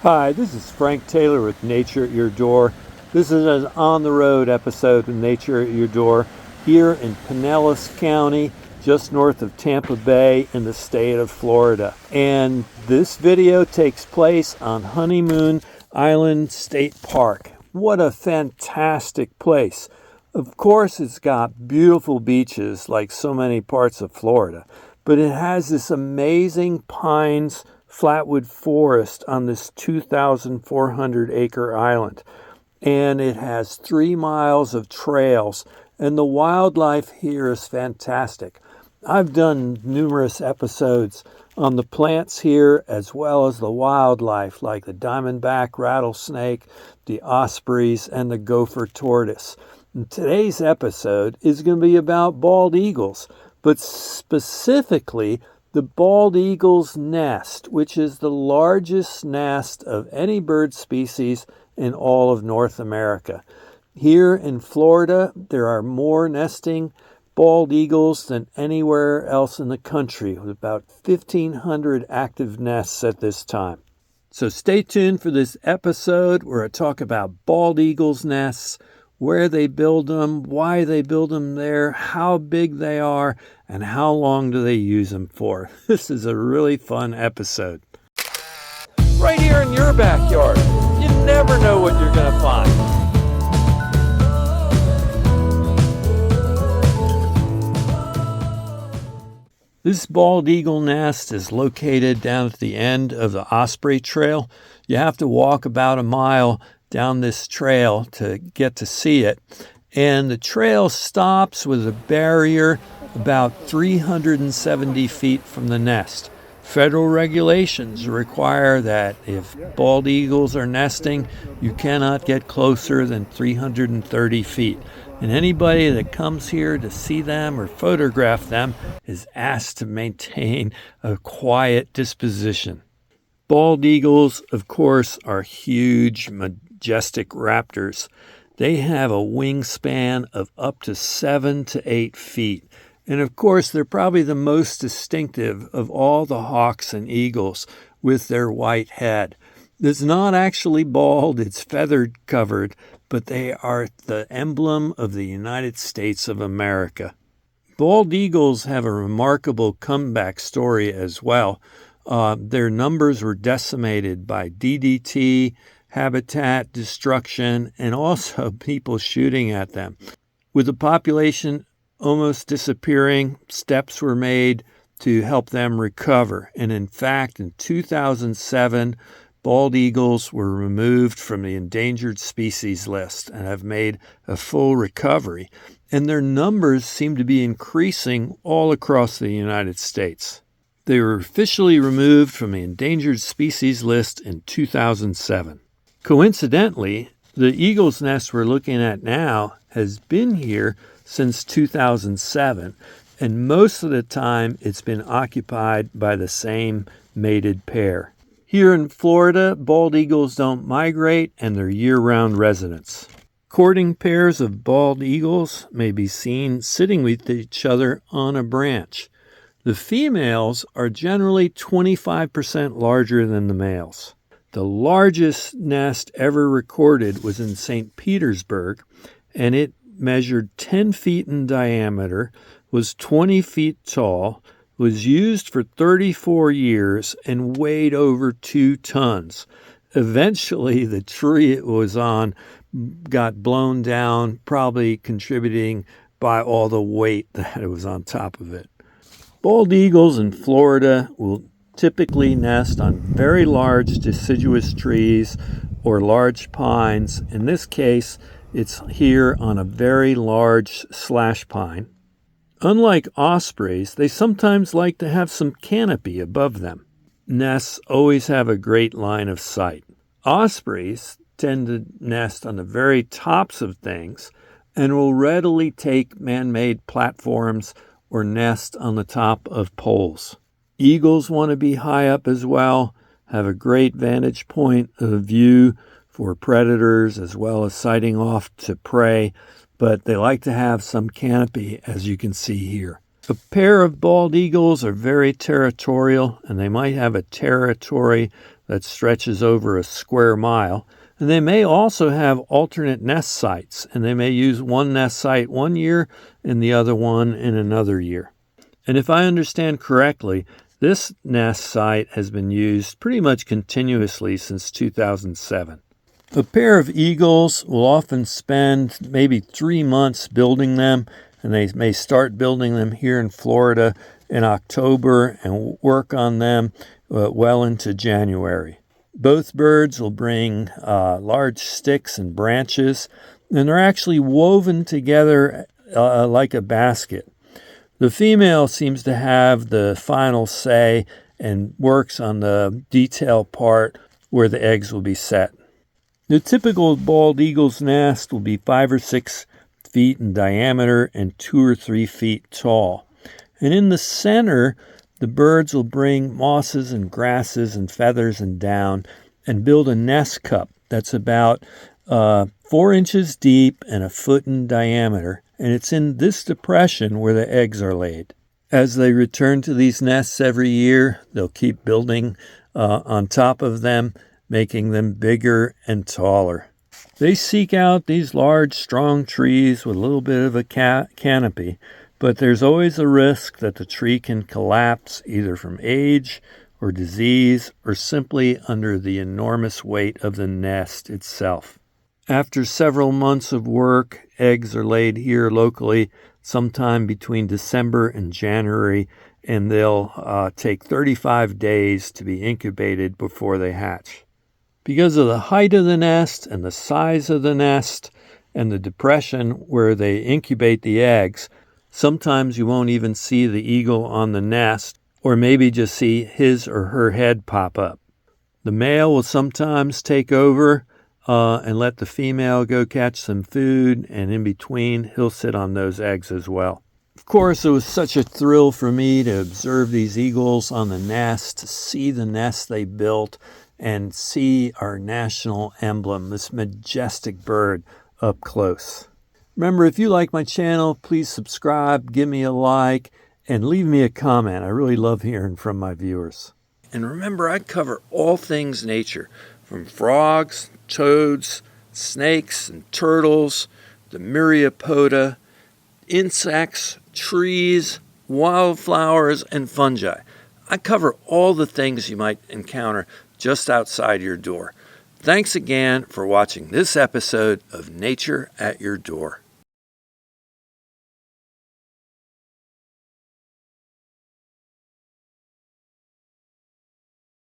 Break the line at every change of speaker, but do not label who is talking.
Hi, this is Frank Taylor with Nature at Your Door. This is an on-the-road episode of Nature at Your Door here in Pinellas County, just north of Tampa Bay in the state of Florida. And this video takes place on Honeymoon Island State Park. What a fantastic place. Of course, it's got beautiful beaches like so many parts of Florida, but it has this amazing pines flatwood forest on this 2,400 acre island. And it has 3 miles of trails, and the wildlife here is fantastic. I've done numerous episodes on the plants here as well as the wildlife like the diamondback rattlesnake, the ospreys, and the gopher tortoise. And today's episode is going to be about bald eagles, but specifically the bald eagle's nest, which is the largest nest of any bird species in all of North America. Here in Florida, there are more nesting bald eagles than anywhere else in the country, with about 1,500 active nests at this time. So stay tuned for this episode where I talk about bald eagles' nests, where they build them, why they build them there, how big they are, and how long do they use them for. This is a really fun episode. Right here in your backyard. You never know what you're going to find. This bald eagle nest is located down at the end of the Osprey Trail. You have to walk about a mile down this trail to get to see it. And the trail stops with a barrier about 370 feet from the nest. Federal regulations require that if bald eagles are nesting, you cannot get closer than 330 feet. And anybody that comes here to see them or photograph them is asked to maintain a quiet disposition. Bald eagles, of course, are huge, majestic raptors. They have a wingspan of up to 7 to 8 feet. And of course, they're probably the most distinctive of all the hawks and eagles with their white head. It's not actually bald, it's feathered covered, but they are the emblem of the United States of America. Bald eagles have a remarkable comeback story as well. Their numbers were decimated by DDT, habitat destruction, and also people shooting at them. With the population almost disappearing, steps were made to help them recover. And in fact, in 2007, bald eagles were removed from the endangered species list and have made a full recovery. And their numbers seem to be increasing all across the United States. They were officially removed from the endangered species list in 2007. Coincidentally, the eagle's nest we're looking at now has been here since 2007, and most of the time it's been occupied by the same mated pair. Here in Florida, bald eagles don't migrate and they're year-round residents. Courting pairs of bald eagles may be seen sitting with each other on a branch. The females are generally 25% larger than the males. The largest nest ever recorded was in St. Petersburg, and it measured 10 feet in diameter, was 20 feet tall, was used for 34 years, and weighed over 2 tons. Eventually, the tree it was on got blown down, probably contributing by all the weight that was on top of it. Bald eagles in Florida will typically nest on very large deciduous trees or large pines. In this case, it's here on a very large slash pine. Unlike ospreys, they sometimes like to have some canopy above them. Nests always have a great line of sight. Ospreys tend to nest on the very tops of things and will readily take man-made platforms or nest on the top of poles. Eagles want to be high up as well, have a great vantage point of view for predators as well as sighting off to prey, but they like to have some canopy, as you can see here. A pair of bald eagles are very territorial, and they might have a territory that stretches over a square mile. And they may also have alternate nest sites, and they may use one nest site one year and the other one in another year. And if I understand correctly, this nest site has been used pretty much continuously since 2007. A pair of eagles will often spend maybe 3 months building them, and they may start building them here in Florida in October and work on them well into January. Both birds will bring large sticks and branches, and they're actually woven together like a basket. The female seems to have the final say and works on the detail part where the eggs will be set. The typical bald eagle's nest will be 5 or 6 feet in diameter and 2 or 3 feet tall. And in the center, the birds will bring mosses and grasses and feathers and down and build a nest cup that's about 4 inches deep and 1 foot in diameter. And it's in this depression where the eggs are laid. As they return to these nests every year, they'll keep building on top of them, making them bigger and taller. They seek out these large, strong trees with a little bit of a canopy, but there's always a risk that the tree can collapse either from age or disease or simply under the enormous weight of the nest itself. After several months of work, eggs are laid here locally sometime between December and January, and they'll take 35 days to be incubated before they hatch. Because of the height of the nest and the size of the nest and the depression where they incubate the eggs, sometimes you won't even see the eagle on the nest, or maybe just see his or her head pop up. The male will sometimes take over and let the female go catch some food, and in between, he'll sit on those eggs as well. Of course, it was such a thrill for me to observe these eagles on the nest, to see the nest they built, and see our national emblem, this majestic bird, up close. Remember, if you like my channel, please subscribe, give me a like, and leave me a comment. I really love hearing from my viewers. And remember, I cover all things nature, from frogs, toads, snakes and turtles, the myriapoda, insects, trees, wildflowers, and fungi. I cover all the things you might encounter just outside your door. Thanks again for watching this episode of Nature at Your Door.